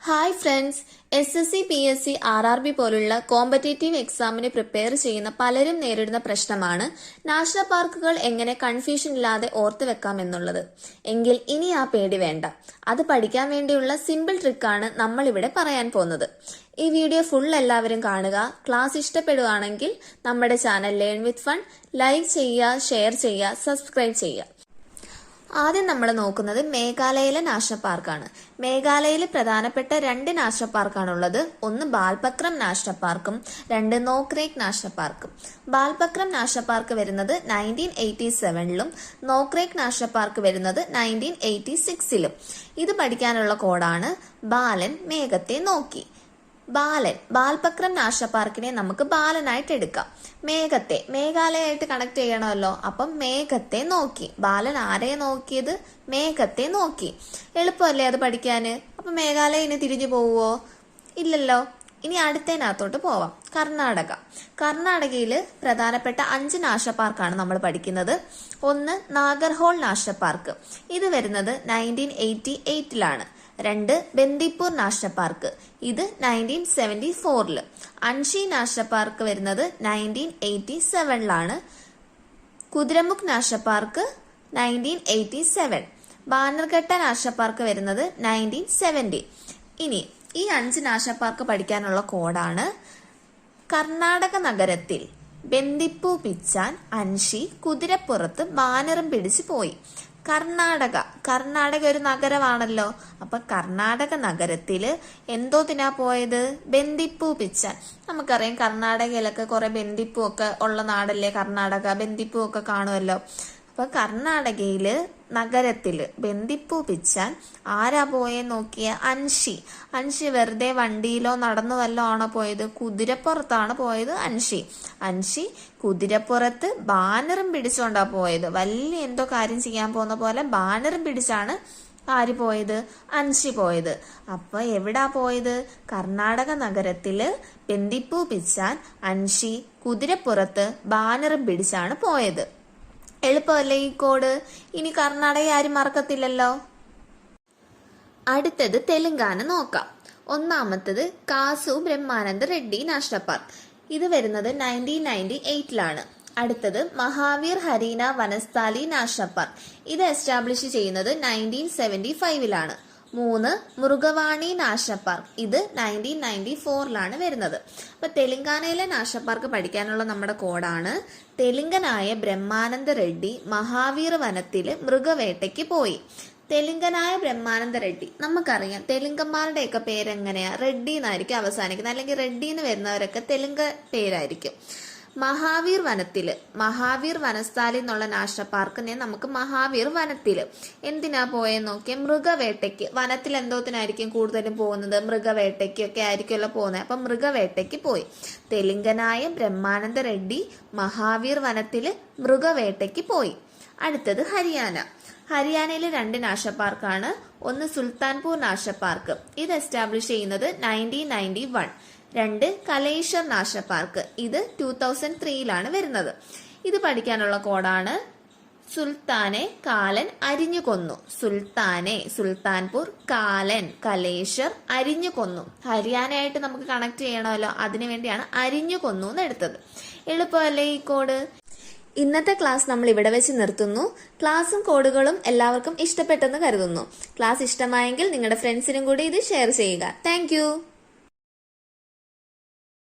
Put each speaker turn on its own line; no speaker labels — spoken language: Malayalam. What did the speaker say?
Hi friends, SSC, PSC, RRB പോലുള്ള കോമ്പറ്റേറ്റീവ് എക്സാമിന് പ്രിപ്പയർ ചെയ്യുന്ന പലരും നേരിടുന്ന പ്രശ്നമാണ് നാഷണൽ പാർക്കുകൾ എങ്ങനെ കൺഫ്യൂഷൻ ഇല്ലാതെ ഓർത്തു വെക്കാം എന്നുള്ളത്. എങ്കിൽ ഇനി ആ പേടി വേണ്ട. അത് പഠിക്കാൻ വേണ്ടിയുള്ള സിമ്പിൾ ട്രിക്കാണ് നമ്മളിവിടെ പറയാൻ പോകുന്നത്. ഈ വീഡിയോ ഫുൾ എല്ലാവരും കാണുക. ക്ലാസ് ഇഷ്ടപ്പെടുകയാണെങ്കിൽ നമ്മുടെ channel learn with fun like ചെയ്യുക, ഷെയർ ചെയ്യുക, സബ്സ്ക്രൈബ് ചെയ്യുക. ആദ്യം നമ്മൾ നോക്കുന്നത് മേഘാലയയിലെ നാഷണൽ പാർക്കാണ്. മേഘാലയയിൽ പ്രധാനപ്പെട്ട രണ്ട് നാഷണൽ പാർക്കാണുള്ളത്. ഒന്ന് ബാൽപക്രം നാഷണൽ പാർക്കും രണ്ട് നോക്രേക്ക് നാഷണൽ പാർക്കും. ബാൽപക്രം നാഷണൽ പാർക്ക് വരുന്നത് 1987-ലും നോക്രേക്ക് നാഷണൽ പാർക്ക് വരുന്നത് 1986-ലും. ഇത് പഠിക്കാനുള്ള കോഡാണ് ബാലൻ മേഘത്തെ നോക്കി. ബാൽപക്രം നാഷണൽ പാർക്കിനെ നമുക്ക് ബാലനായിട്ട് എടുക്കാം. മേഘാലയായിട്ട് കണക്ട് ചെയ്യണമല്ലോ. അപ്പം മേഘത്തെ നോക്കി. ബാലൻ ആരെ നോക്കിയത്? മേഘത്തെ നോക്കി. എളുപ്പമല്ലേ അത് പഠിക്കാന്? അപ്പൊ മേഘാലയ ഇനി തിരിഞ്ഞു പോവുമോ? ഇല്ലല്ലോ. ഇനി അടുത്തതിനകത്തോട്ട് പോവാം. കർണാടകയിൽ പ്രധാനപ്പെട്ട 5 നാഷണൽ പാർക്കാണ് നമ്മൾ പഠിക്കുന്നത്. ഒന്ന് നാഗർഹോൾ നാഷണൽ പാർക്ക്. ഇത് വരുന്നത് 1988-ലാണ്. 2 ബന്ദിപ്പൂർ നാഷണൽ പാർക്ക്. ഇത് 1974-ല്. അൻഷി നാഷണൽ പാർക്ക് വരുന്നത് 1987-ലാണ്. കുദ്രമുഖ് national park 1987. Bannerghatta national park വരുന്നത് 1970. ഇനി ഈ 5 നാഷണൽ പാർക്ക് പഠിക്കാനുള്ള കോഡാണ്: കർണാടക നഗരത്തിൽ ബന്ദിപ്പൂ പിച്ചാൻ അൻഷി കുതിരപ്പുറത്ത് ബാനറും പിടിച്ചു പോയി. കർണാടക ഒരു നഗരമാണല്ലോ. അപ്പൊ കർണാടക നഗരത്തില് എന്തോത്തിനാ പോയത്? ബന്ദിപ്പൂ പിച്ചാൻ. നമുക്കറിയാം കർണാടകയിലൊക്കെ കുറെ ബന്ദിപ്പൂ ഒക്കെ ഉള്ള നാടല്ലേ കർണാടക. ബന്ദിപ്പൂ ഒക്കെ കാണുമല്ലോ. അപ്പൊ കർണാടകയില് നഗരത്തില് ബന്ദിപ്പൂ പിച്ചാൻ ആരാ പോയെ നോക്കിയ? അൻഷി വെറുതെ വണ്ടിയിലോ നടന്നു വല്ലോ ആണോ പോയത്? കുതിരപ്പുറത്താണ് പോയത് അൻഷി കുതിരപ്പുറത്ത് ബാനറും പിടിച്ചോണ്ടാ പോയത്. വലിയ എന്തോ കാര്യം ചെയ്യാൻ പോകുന്ന പോലെ ബാനറും പിടിച്ചാണ് ആര് പോയത്? അൻഷി പോയത്. അപ്പൊ എവിടാ പോയത്? കർണാടക നഗരത്തില് ബന്ദിപ്പൂ പിച്ചാൻ അൻഷി കുതിരപ്പുറത്ത് ബാനറും പിടിച്ചാണ് പോയത്. എളുപ്പമല്ലേ ഈ കോഡ്? ഇനി കർണാടക ആരും മറക്കത്തില്ലല്ലോ. അടുത്തത് തെലങ്കാന നോക്കാം. ഒന്നാമത്തത് കാസു ബ്രഹ്മാനന്ദ റെഡ്ഡി നാഷണൽ പാർക്ക്. ഇത് വരുന്നത് 1998-ലാണ്. അടുത്തത് മഹാവീർ ഹരീന വനസ്ഥാലി നാഷണൽ പാർക്ക്. ഇത് എസ്റ്റാബ്ലിഷ് ചെയ്യുന്നത് 1975-ലാണ്. 3 മൃഗവാണി നാഷണൽ പാർക്ക്. ഇത് 1994-ലാണ് വരുന്നത്. അപ്പൊ തെലങ്കാനയിലെ നാഷണൽ പാർക്ക് പഠിക്കാനുള്ള നമ്മുടെ കോഡാണ്: തെലുങ്കനായ ബ്രഹ്മാനന്ദ റെഡ്ഡി മഹാവീർ വനത്തില് മൃഗവേട്ടയ്ക്ക് പോയി. തെലുങ്കനായ ബ്രഹ്മാനന്ദ റെഡ്ഡി. നമുക്കറിയാം തെലുങ്കന്മാരുടെയൊക്കെ പേരെങ്ങനെയാ? റെഡ്ഡി എന്നായിരിക്കും അവസാനിക്കുന്നത്. അല്ലെങ്കിൽ റെഡ്ഡി എന്ന് വരുന്നവരൊക്കെ തെലുങ്ക് പേരായിരിക്കും. മഹാവീർ വനസ്ഥാലി എന്നുള്ള നാഷണൽ പാർക്കിനെ നമുക്ക് മഹാവീർ വനത്തില് എന്തിനാ പോയെന്ന് നോക്കിയ? മൃഗവേട്ടയ്ക്ക്. വനത്തിൽ എന്തോത്തിനായിരിക്കും കൂടുതലും പോകുന്നത്? മൃഗവേട്ടയ്ക്കൊക്കെ ആയിരിക്കുമല്ലോ പോകുന്നത്. അപ്പൊ മൃഗവേട്ടയ്ക്ക് പോയി. തെലുങ്കനായ ബ്രഹ്മാനന്ദ റെഡ്ഡി മഹാവീർ വനത്തില് മൃഗവേട്ടയ്ക്ക് പോയി. അടുത്തത് ഹരിയാനയിലെ 2 നാഷണൽ പാർക്കാണ്. ഒന്ന് സുൽത്താൻപൂർ നാഷണൽ പാർക്ക്. ഇത് എസ്റ്റാബ്ലിഷ് ചെയ്യുന്നത് 1991. 2 കലേശ്വർ നാഷണൽ പാർക്ക്. ഇത് 2003-ലാണ് വരുന്നത്. ഇത് പഠിക്കാനുള്ള കോഡാണ്: സുൽത്താനെ കാലൻ അരിഞ്ഞു കൊന്നു. സുൽത്താൻപൂർ, കാലൻ കലേശ്വർ, അരിഞ്ഞു കൊന്നു. ഹരിയാനയായിട്ട് നമുക്ക് കണക്ട് ചെയ്യണമല്ലോ. അതിനുവേണ്ടിയാണ് അരിഞ്ഞു കൊന്നു എന്ന് എടുത്തത്. എളുപ്പമല്ലേ ഈ കോഡ്? ഇന്നത്തെ ക്ലാസ് നമ്മൾ ഇവിടെ വെച്ച് നിർത്തുന്നു. ക്ലാസ്സും കോഡുകളും എല്ലാവർക്കും ഇഷ്ടപ്പെട്ടെന്ന് കരുതുന്നു. ക്ലാസ് ഇഷ്ടമായെങ്കിൽ നിങ്ങളുടെ ഫ്രണ്ട്സിനും കൂടി ഇത് ഷെയർ ചെയ്യുക. താങ്ക്